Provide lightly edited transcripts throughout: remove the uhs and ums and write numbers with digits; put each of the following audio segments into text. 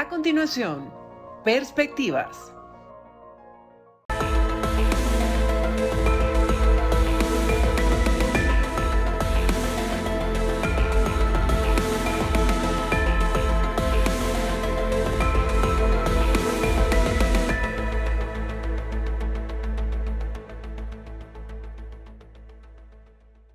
A continuación, Perspectivas.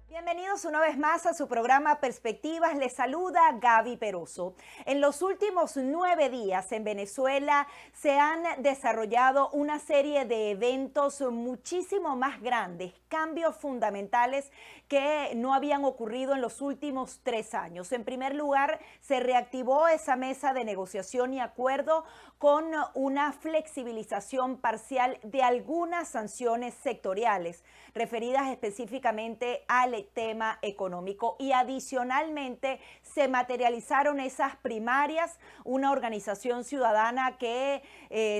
Bienvenidos una vez más a su programa Perspectivas. Les saluda Gaby Peroso. En los últimos 9 días en Venezuela se han desarrollado una serie de eventos muchísimo más grandes, cambios fundamentales que no habían ocurrido en los últimos 3 años. En primer lugar, se reactivó esa mesa de negociación y acuerdo con una flexibilización parcial de algunas sanciones sectoriales referidas específicamente al tema económico, y adicionalmente se materializaron esas primarias, una organización ciudadana que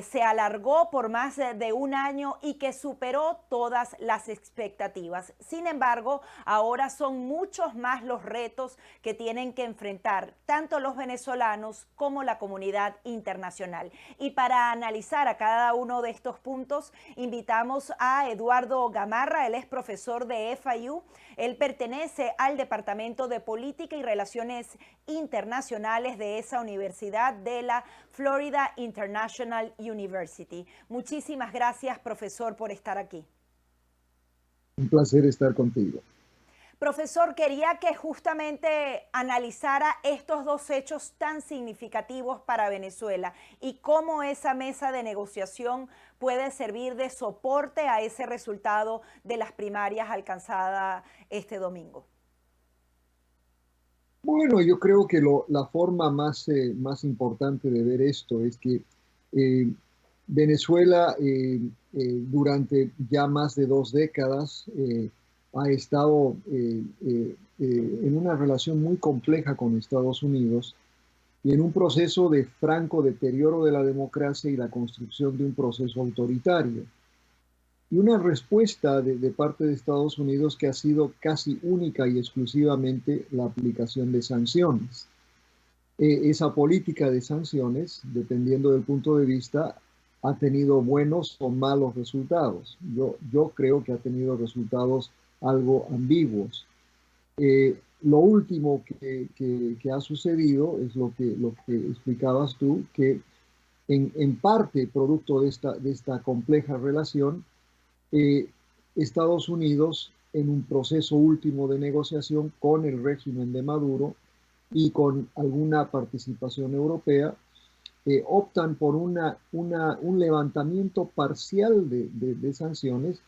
se alargó por más de un año y que superó todas las expectativas. Sin embargo, ahora son muchos más los retos que tienen que enfrentar tanto los venezolanos como la comunidad internacional. Y para analizar a cada uno de estos puntos, invitamos a Eduardo Gamarra. Él es profesor de FIU. Él pertenece al Departamento de Política y Relaciones Internacionales de esa universidad, de la Florida International University. Muchísimas gracias, profesor, por estar aquí. Un placer estar contigo. Profesor, quería que justamente analizara estos dos hechos tan significativos para Venezuela y cómo esa mesa de negociación puede servir de soporte a ese resultado de las primarias alcanzadas este domingo. Bueno, yo creo que la forma más importante de ver esto es que Venezuela durante ya más de 2 décadas ha estado en una relación muy compleja con Estados Unidos y en un proceso de franco deterioro de la democracia y la construcción de un proceso autoritario. Y una respuesta de parte de Estados Unidos que ha sido casi única y exclusivamente la aplicación de sanciones. Esa política de sanciones, dependiendo del punto de vista, ha tenido buenos o malos resultados. Yo creo que ha tenido resultados algo ambiguos. Lo último que ha sucedido es lo que explicabas tú, que en parte producto de esta compleja relación, Estados Unidos, en un proceso último de negociación con el régimen de Maduro y con alguna participación europea, optan por un levantamiento parcial de sanciones,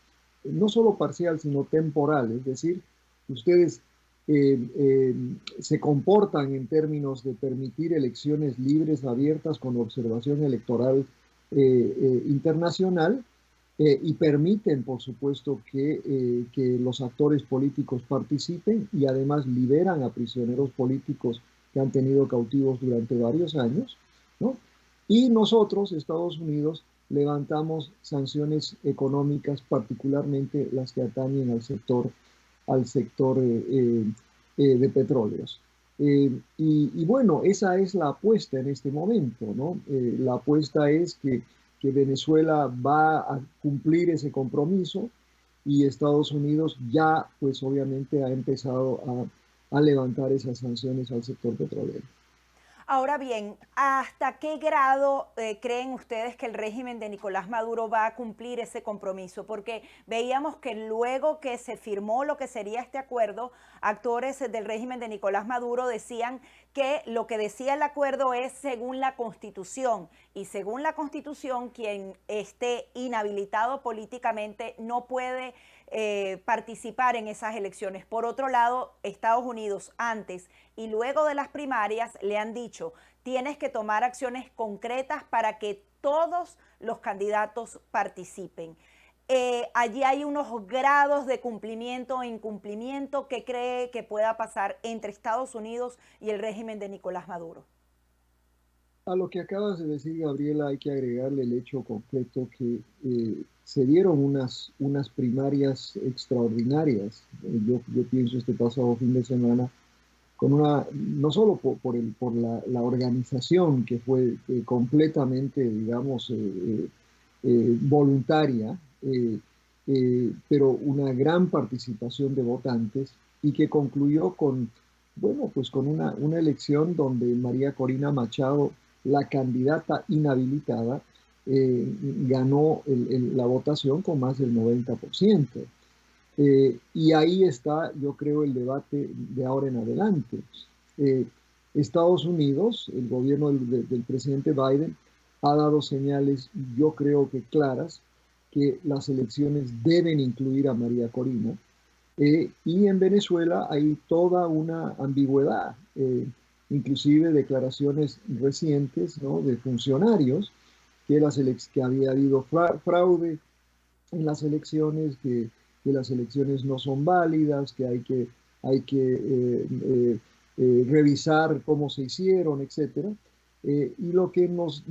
no solo parcial, sino temporal. Es decir, ustedes se comportan en términos de permitir elecciones libres, abiertas, con observación electoral internacional, y permiten, por supuesto, que los actores políticos participen y además liberan a prisioneros políticos que han tenido cautivos durante varios años, ¿no? Y nosotros, Estados Unidos, levantamos sanciones económicas, particularmente las que atañen al sector de petróleos. Y bueno, esa es la apuesta en este momento, ¿no? La apuesta es que Venezuela va a cumplir ese compromiso y Estados Unidos ya, pues obviamente, ha empezado a levantar esas sanciones al sector petrolero. Ahora bien, ¿hasta qué grado creen ustedes que el régimen de Nicolás Maduro va a cumplir ese compromiso? Porque veíamos que luego que se firmó lo que sería este acuerdo, actores del régimen de Nicolás Maduro decían que lo que decía el acuerdo es según la Constitución, y según la Constitución, quien esté inhabilitado políticamente no puede participar en esas elecciones. Por otro lado, Estados Unidos antes y luego de las primarias le han dicho: tienes que tomar acciones concretas para que todos los candidatos participen. Allí hay unos grados de cumplimiento e incumplimiento. ¿Qué cree que pueda pasar entre Estados Unidos y el régimen de Nicolás Maduro? A lo que acabas de decir, Gabriela, hay que agregarle el hecho concreto que se dieron unas primarias extraordinarias. Yo pienso este pasado fin de semana, no solo por la organización que fue completamente, digamos, voluntaria, pero una gran participación de votantes y que concluyó con, bueno, pues con una elección donde María Corina Machado, la candidata inhabilitada, ganó la votación con más del 90%. Y ahí está, yo creo, el debate de ahora en adelante. Estados Unidos, el gobierno del presidente Biden, ha dado señales, yo creo que claras, que las elecciones deben incluir a María Corina. Y en Venezuela hay toda una ambigüedad, inclusive declaraciones recientes, ¿no?, de funcionarios que había habido fraude en las elecciones, que las elecciones no son válidas, que hay que revisar cómo se hicieron, etc. Y lo que nos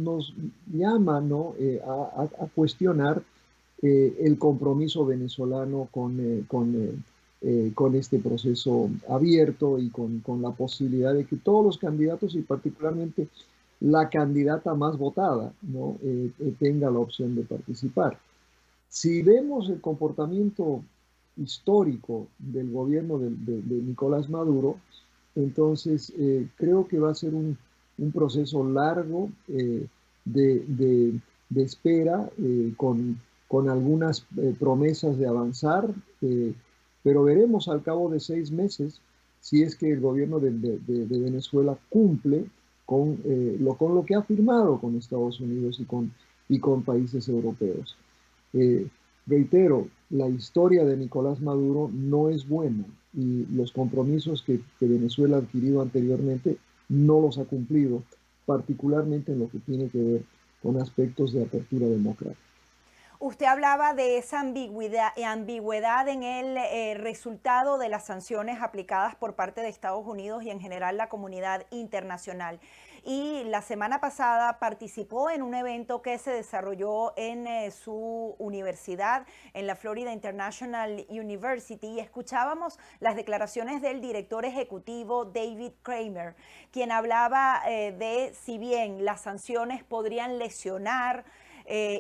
llama, ¿no?, a cuestionar el compromiso venezolano con este proceso abierto y con la posibilidad de que todos los candidatos y particularmente la candidata más votada, ¿no?, tenga la opción de participar. Si vemos el comportamiento histórico del gobierno de Nicolás Maduro, entonces creo que va a ser un proceso largo de espera, con algunas promesas de avanzar, pero veremos al cabo de 6 meses si es que el gobierno de Venezuela cumple con lo que ha firmado con Estados Unidos y con países europeos. Reitero, la historia de Nicolás Maduro no es buena y los compromisos que Venezuela ha adquirido anteriormente no los ha cumplido, particularmente en lo que tiene que ver con aspectos de apertura democrática. Usted hablaba de esa ambigüedad en el resultado de las sanciones aplicadas por parte de Estados Unidos y en general la comunidad internacional. Y la semana pasada participó en un evento que se desarrolló en su universidad, en la Florida International University, y escuchábamos las declaraciones del director ejecutivo David Kramer, quien hablaba de si bien las sanciones podrían lesionar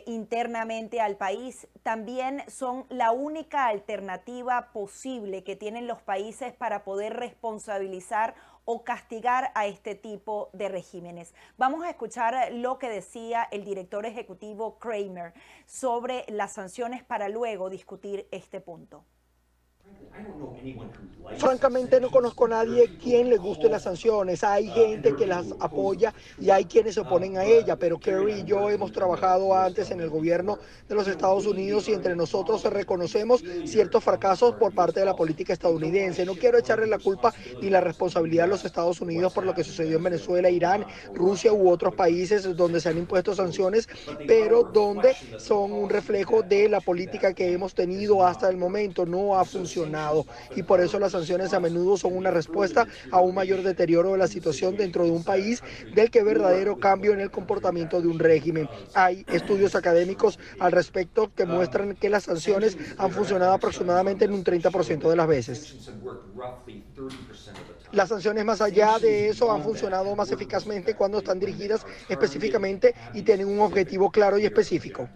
internamente al país, también son la única alternativa posible que tienen los países para poder responsabilizar o castigar a este tipo de regímenes. Vamos a escuchar lo que decía el director ejecutivo Kramer sobre las sanciones para luego discutir este punto. Francamente no conozco a nadie quien le guste las sanciones. Hay gente que las apoya y hay quienes se oponen a ella, pero Kerry y yo hemos trabajado antes en el gobierno de los Estados Unidos y entre nosotros reconocemos ciertos fracasos por parte de la política estadounidense. No quiero echarle la culpa ni la responsabilidad a los Estados Unidos por lo que sucedió en Venezuela, Irán, Rusia u otros países donde se han impuesto sanciones, pero donde son un reflejo de la política que hemos tenido hasta el momento. No ha funcionado. Y por eso las sanciones a menudo son una respuesta a un mayor deterioro de la situación dentro de un país del que verdadero cambio en el comportamiento de un régimen. Hay estudios académicos al respecto que muestran que las sanciones han funcionado aproximadamente en un 30% de las veces. Las sanciones más allá de eso han funcionado más eficazmente cuando están dirigidas específicamente y tienen un objetivo claro y específico.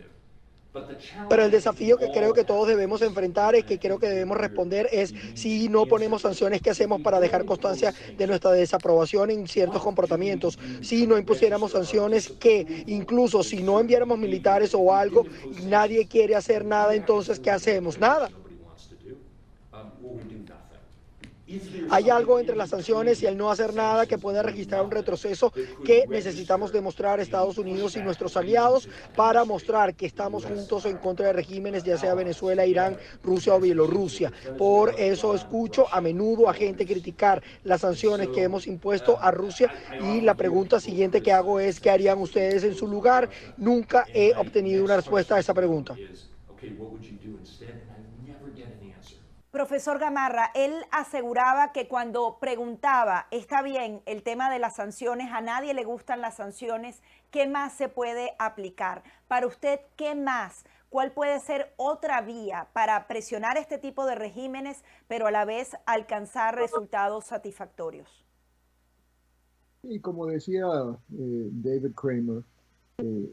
Pero el desafío que creo que todos debemos enfrentar, que creo que debemos responder, es si no ponemos sanciones, ¿qué hacemos para dejar constancia de nuestra desaprobación en ciertos comportamientos? Si no impusiéramos sanciones, que incluso si no enviáramos militares o algo, nadie quiere hacer nada, entonces ¿qué hacemos? Nada. Hay algo entre las sanciones y el no hacer nada que pueda registrar un retroceso que necesitamos demostrar Estados Unidos y nuestros aliados para mostrar que estamos juntos en contra de regímenes, ya sea Venezuela, Irán, Rusia o Bielorrusia. Por eso escucho a menudo a gente criticar las sanciones que hemos impuesto a Rusia y la pregunta siguiente que hago es ¿qué harían ustedes en su lugar? Nunca he obtenido una respuesta a esa pregunta. Profesor Gamarra, él aseguraba que cuando preguntaba, está bien, el tema de las sanciones, a nadie le gustan las sanciones, ¿qué más se puede aplicar? Para usted, ¿qué más? ¿Cuál puede ser otra vía para presionar este tipo de regímenes, pero a la vez alcanzar resultados satisfactorios? Y como decía David Kramer, eh,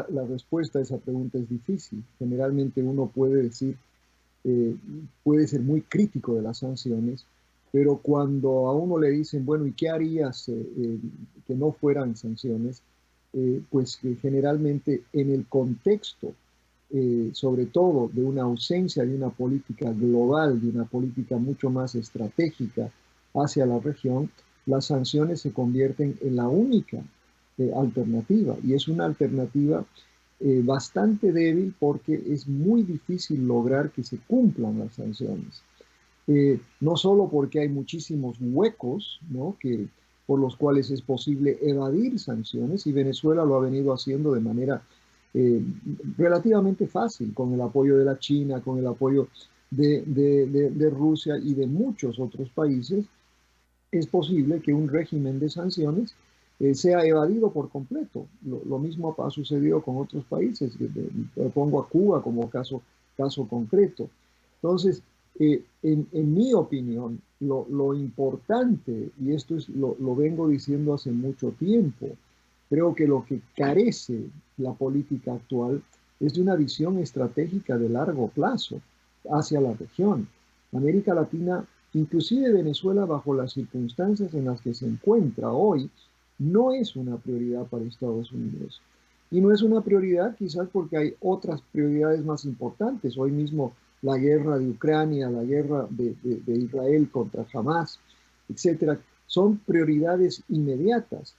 la respuesta a esa pregunta es difícil. Generalmente uno puede decir, puede ser muy crítico de las sanciones, pero cuando a uno le dicen, bueno, ¿y qué harías que no fueran sanciones? Pues que generalmente en el contexto, sobre todo de una ausencia de una política global, de una política mucho más estratégica hacia la región, las sanciones se convierten en la única alternativa. Y es una alternativa bastante débil porque es muy difícil lograr que se cumplan las sanciones. No solo porque hay muchísimos huecos, ¿no?, por los cuales es posible evadir sanciones, y Venezuela lo ha venido haciendo de manera eh, relativamente fácil, con el apoyo de la China, con el apoyo de Rusia y de muchos otros países. Es posible que un régimen de sanciones sea evadido por completo. Lo mismo ha sucedido con otros países. Pongo a Cuba como caso concreto. Entonces, en mi opinión, lo importante, y esto lo vengo diciendo hace mucho tiempo, creo que lo que carece la política actual es de una visión estratégica de largo plazo hacia la región. América Latina, inclusive Venezuela, bajo las circunstancias en las que se encuentra hoy, no es una prioridad para Estados Unidos. Y no es una prioridad quizás porque hay otras prioridades más importantes. Hoy mismo la guerra de Ucrania, la guerra de Israel contra Hamas, etcétera, son prioridades inmediatas,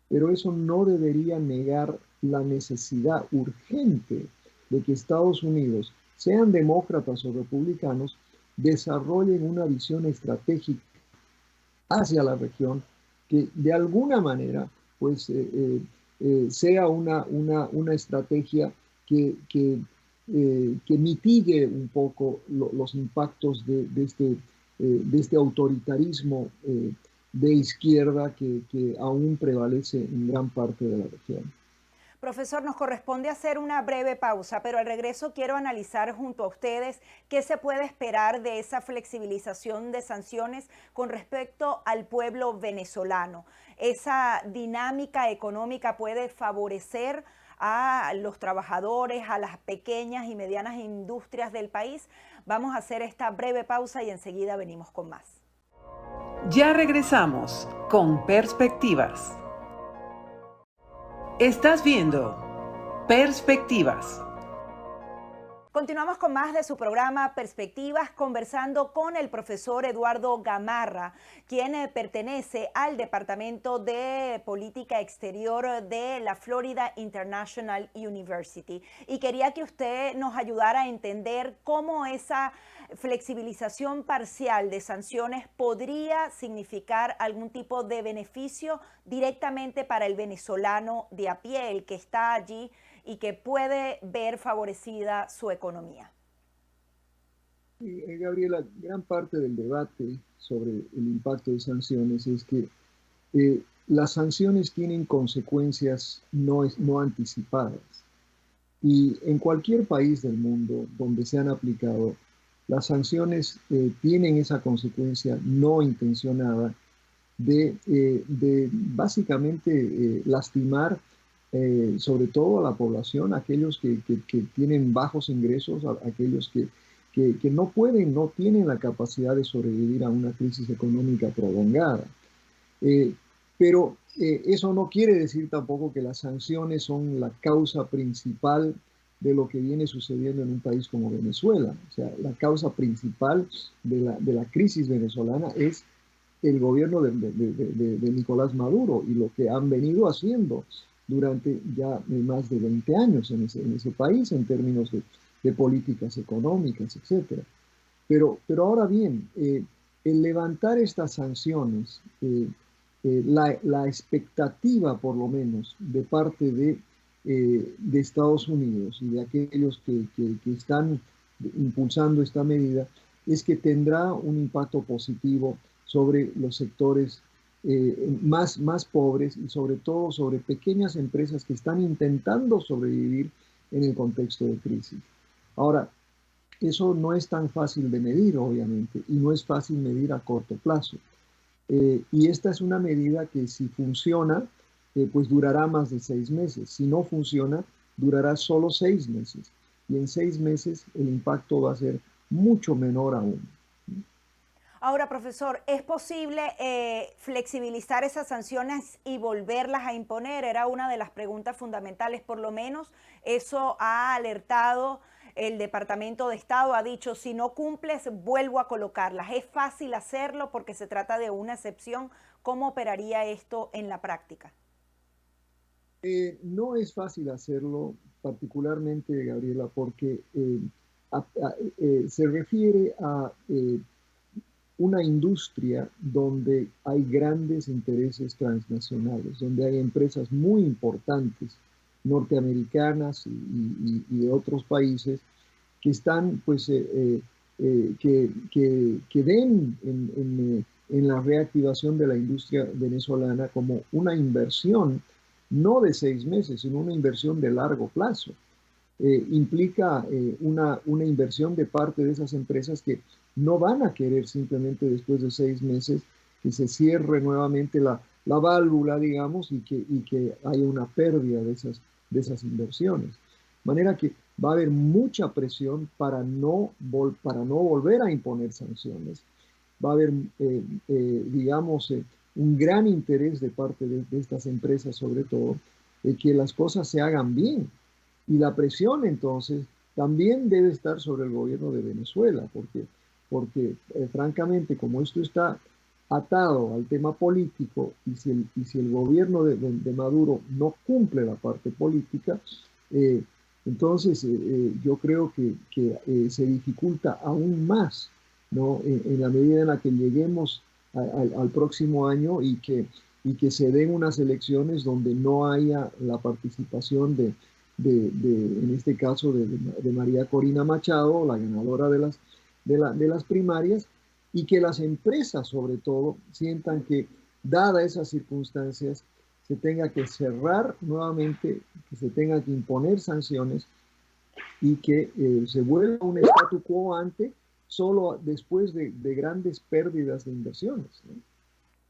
pero eso no debería negar la necesidad urgente de que Estados Unidos, sean demócratas o republicanos, desarrollen una visión estratégica hacia la región que de alguna manera pues, sea una estrategia que mitigue un poco los impactos de este autoritarismo de izquierda que aún prevalece en gran parte de la región. Profesor, nos corresponde hacer una breve pausa, pero al regreso quiero analizar junto a ustedes qué se puede esperar de esa flexibilización de sanciones con respecto al pueblo venezolano. Esa dinámica económica puede favorecer a los trabajadores, a las pequeñas y medianas industrias del país. Vamos a hacer esta breve pausa y enseguida venimos con más. Ya regresamos con Perspectivas. Estás viendo Perspectivas. Continuamos con más de su programa Perspectivas, conversando con el profesor Eduardo Gamarra, quien pertenece al Departamento de Política Exterior de la Florida International University. Y quería que usted nos ayudara a entender cómo esa flexibilización parcial de sanciones podría significar algún tipo de beneficio directamente para el venezolano de a pie, el que está allí y que puede ver favorecida su economía. Gabriela, gran parte del debate sobre el impacto de sanciones es que las sanciones tienen consecuencias no anticipadas. Y en cualquier país del mundo donde se han aplicado, las sanciones tienen esa consecuencia no intencionada de básicamente lastimar sobre todo a la población, aquellos que tienen bajos ingresos, aquellos que no tienen la capacidad de sobrevivir a una crisis económica prolongada. Pero eso no quiere decir tampoco que las sanciones son la causa principal de lo que viene sucediendo en un país como Venezuela. O sea, la causa principal de la crisis venezolana es el gobierno de Nicolás Maduro y lo que han venido haciendo durante ya más de 20 años en ese país en términos de políticas económicas, etc. Pero ahora bien, el levantar estas sanciones, la expectativa por lo menos de parte de Estados Unidos y de aquellos que están impulsando esta medida es que tendrá un impacto positivo sobre los sectores más pobres y sobre todo sobre pequeñas empresas que están intentando sobrevivir en el contexto de crisis. Ahora, eso no es tan fácil de medir, obviamente, y no es fácil medir a corto plazo. Y esta es una medida que si funciona, pues durará más de 6 meses. Si no funciona, durará solo 6 meses. Y en 6 meses el impacto va a ser mucho menor aún. Ahora, profesor, ¿es posible flexibilizar esas sanciones y volverlas a imponer? Era una de las preguntas fundamentales, por lo menos eso ha alertado el Departamento de Estado, ha dicho, si no cumples, vuelvo a colocarlas. ¿Es fácil hacerlo porque se trata de una excepción? ¿Cómo operaría esto en la práctica? No es fácil hacerlo, particularmente, Gabriela, porque se refiere a una industria donde hay grandes intereses transnacionales, donde hay empresas muy importantes norteamericanas y de otros países que están, pues, que ven en la reactivación de la industria venezolana como una inversión, no de 6 meses, sino una inversión de largo plazo. Implica una inversión de parte de esas empresas que no van a querer simplemente después de 6 meses que se cierre nuevamente la válvula, digamos, y que haya una pérdida de esas inversiones. De manera que va a haber mucha presión para no volver a imponer sanciones. Va a haber, digamos, un gran interés de parte de estas empresas, sobre todo, que las cosas se hagan bien. Y la presión, entonces, también debe estar sobre el gobierno de Venezuela, porque francamente, como esto está atado al tema político, y si el gobierno de Maduro no cumple la parte política, entonces yo creo que se dificulta aún más, ¿no? En la medida en la que lleguemos al próximo año y que se den unas elecciones donde no haya la participación en este caso, de María Corina Machado, la ganadora de las primarias, y que las empresas, sobre todo, sientan que, dadas esas circunstancias, se tenga que cerrar nuevamente, que se tenga que imponer sanciones y que se vuelva un statu quo ante solo después de grandes pérdidas de inversiones, ¿no?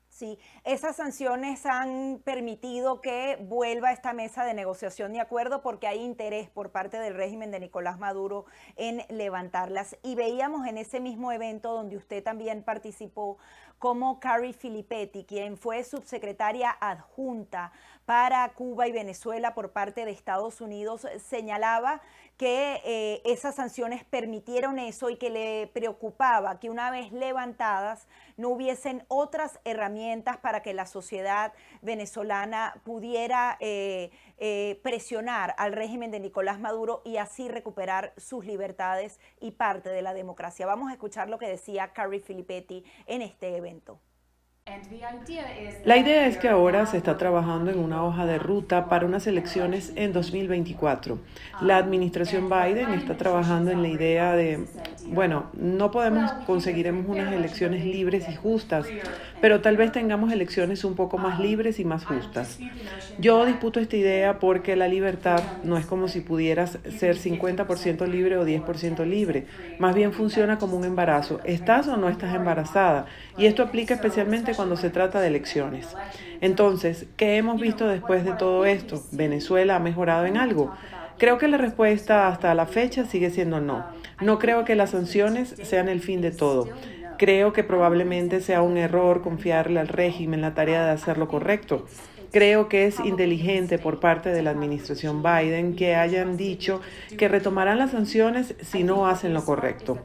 Sí, esas sanciones han permitido que vuelva a esta mesa de negociación y acuerdo porque hay interés por parte del régimen de Nicolás Maduro en levantarlas. Y veíamos en ese mismo evento donde usted también participó como Carrie Filipetti, quien fue subsecretaria adjunta para Cuba y Venezuela por parte de Estados Unidos, señalaba que esas sanciones permitieron eso y que le preocupaba que una vez levantadas no hubiesen otras herramientas para que la sociedad venezolana pudiera presionar al régimen de Nicolás Maduro y así recuperar sus libertades y parte de la democracia. Vamos a escuchar lo que decía Carrie Filipetti en este evento. La idea es que ahora se está trabajando en una hoja de ruta para unas elecciones en 2024. La administración Biden está trabajando en la idea de, bueno, no conseguiremos unas elecciones libres y justas, pero tal vez tengamos elecciones un poco más libres y más justas. Yo disputo esta idea porque la libertad no es como si pudieras ser 50% libre o 10% libre. Más bien funciona como un embarazo. ¿Estás o no estás embarazada? Y esto aplica especialmente cuando se trata de elecciones. Entonces, ¿qué hemos visto después de todo esto? ¿Venezuela ha mejorado en algo? Creo que la respuesta hasta la fecha sigue siendo no. No creo que las sanciones sean el fin de todo. Creo que probablemente sea un error confiarle al régimen la tarea de hacer lo correcto. Creo que es inteligente por parte de la administración Biden que hayan dicho que retomarán las sanciones si no hacen lo correcto.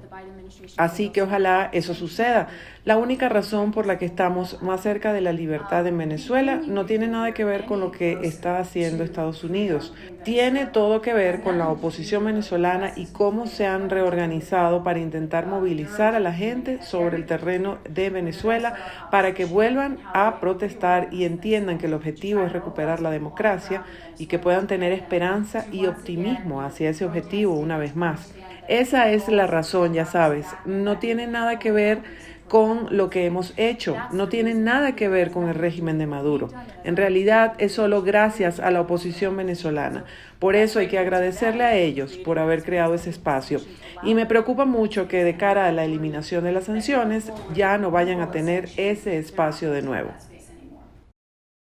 Así que ojalá eso suceda. La única razón por la que estamos más cerca de la libertad en Venezuela no tiene nada que ver con lo que está haciendo Estados Unidos. Tiene todo que ver con la oposición venezolana y cómo se han reorganizado para intentar movilizar a la gente sobre el terreno de Venezuela para que vuelvan a protestar y entiendan que el objetivo es recuperar la democracia y que puedan tener esperanza y optimismo hacia ese objetivo una vez más. Esa es la razón, ya sabes, no tiene nada que ver con lo que hemos hecho. No tiene nada que ver con el régimen de Maduro. En realidad es solo gracias a la oposición venezolana. Por eso hay que agradecerle a ellos por haber creado ese espacio. Y me preocupa mucho que de cara a la eliminación de las sanciones ya no vayan a tener ese espacio de nuevo.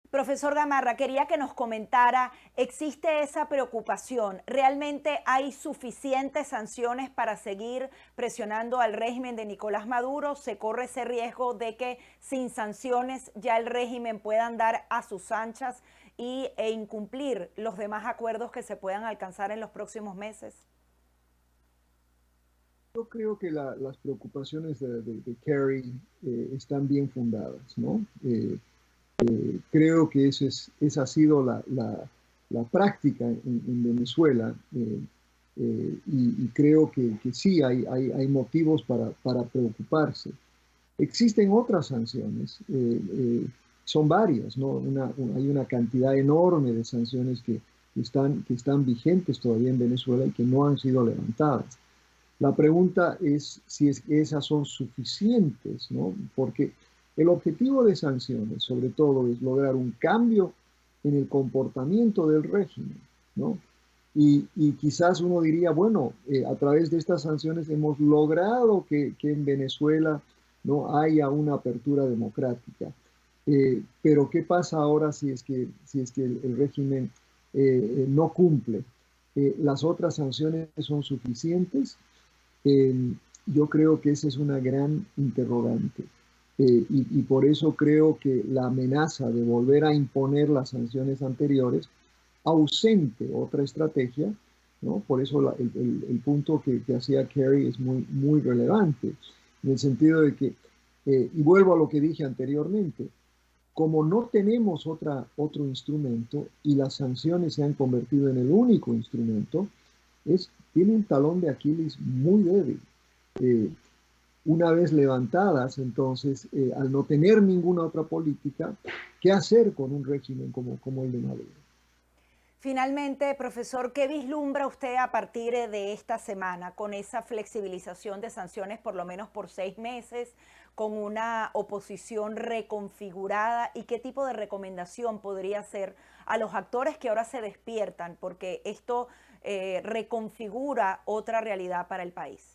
Profesor Gamarra, quería que nos comentara, ¿existe esa preocupación? ¿Realmente hay suficientes sanciones para seguir presionando al régimen de Nicolás Maduro? ¿Se corre ese riesgo de que sin sanciones ya el régimen pueda andar a sus anchas e incumplir los demás acuerdos que se puedan alcanzar en los próximos meses? Yo creo que las preocupaciones de Kerry están bien fundadas, ¿no? Creo que esa ha sido la práctica en Venezuela y creo que sí hay motivos para preocuparse. Existen otras sanciones, son varias, ¿no? Hay una cantidad enorme de sanciones que están vigentes todavía en Venezuela y que no han sido levantadas. La pregunta es si esas son suficientes, ¿no? Porque el objetivo de sanciones, sobre todo, es lograr un cambio en el comportamiento del régimen, ¿no? Y quizás uno diría, bueno, a través de estas sanciones hemos logrado que en Venezuela no haya una apertura democrática. Pero ¿qué pasa ahora si es que el régimen no cumple? ¿Las otras sanciones son suficientes? Yo creo que esa es una gran interrogante. Y por eso creo que la amenaza de volver a imponer las sanciones anteriores ausente otra estrategia, ¿no? Por eso el punto que hacía Kerry es muy relevante, en el sentido de que, y vuelvo a lo que dije anteriormente, como no tenemos otro instrumento y las sanciones se han convertido en el único instrumento, tiene un talón de Aquiles muy débil. Una vez levantadas, entonces, al no tener ninguna otra política, ¿qué hacer con un régimen como el de Maduro? Finalmente, profesor, ¿qué vislumbra usted a partir de esta semana con esa flexibilización de sanciones por lo menos por 6 meses, con una oposición reconfigurada? ¿Y qué tipo de recomendación podría hacer a los actores que ahora se despiertan? Porque esto reconfigura otra realidad para el país.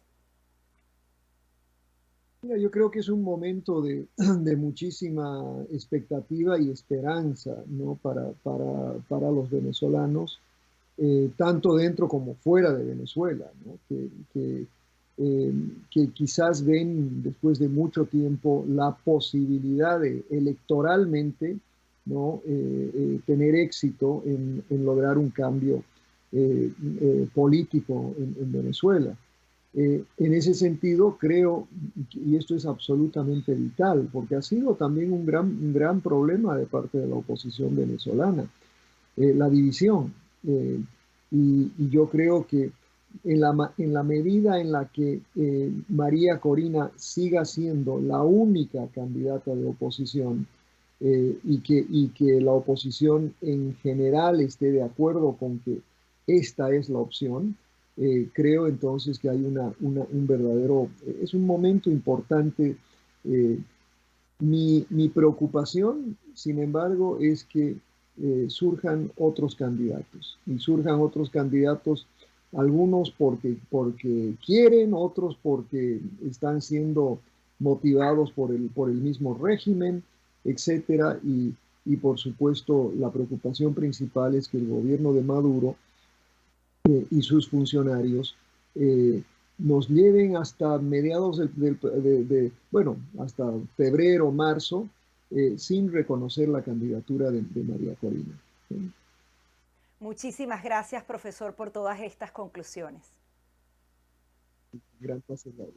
Mira, yo creo que es un momento de muchísima expectativa y esperanza, ¿no? para los venezolanos, tanto dentro como fuera de Venezuela, ¿no? Que quizás ven después de mucho tiempo la posibilidad de electoralmente, ¿no? Tener éxito en lograr un cambio político en Venezuela. En ese sentido, creo, y esto es absolutamente vital, porque ha sido también un gran problema de parte de la oposición venezolana, la división. Y yo creo que en la medida en la que María Corina siga siendo la única candidata de oposición y que la oposición en general esté de acuerdo con que esta es la opción, creo entonces que hay un verdadero, es un momento importante. Mi preocupación, sin embargo, es que surjan otros candidatos, y surjan otros candidatos, algunos porque quieren, otros porque están siendo motivados por el mismo régimen, etcétera, y por supuesto la preocupación principal es que el gobierno de Maduro y sus funcionarios nos lleven hasta mediados hasta febrero, marzo, sin reconocer la candidatura de María Corina. Muchísimas gracias, profesor, por todas estas conclusiones. Gran placer, Laura.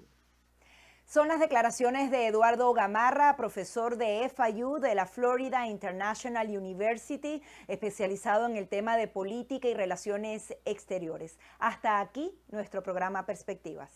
Son las declaraciones de Eduardo Gamarra, profesor de FIU de la Florida International University, especializado en el tema de política y relaciones exteriores. Hasta aquí nuestro programa Perspectivas.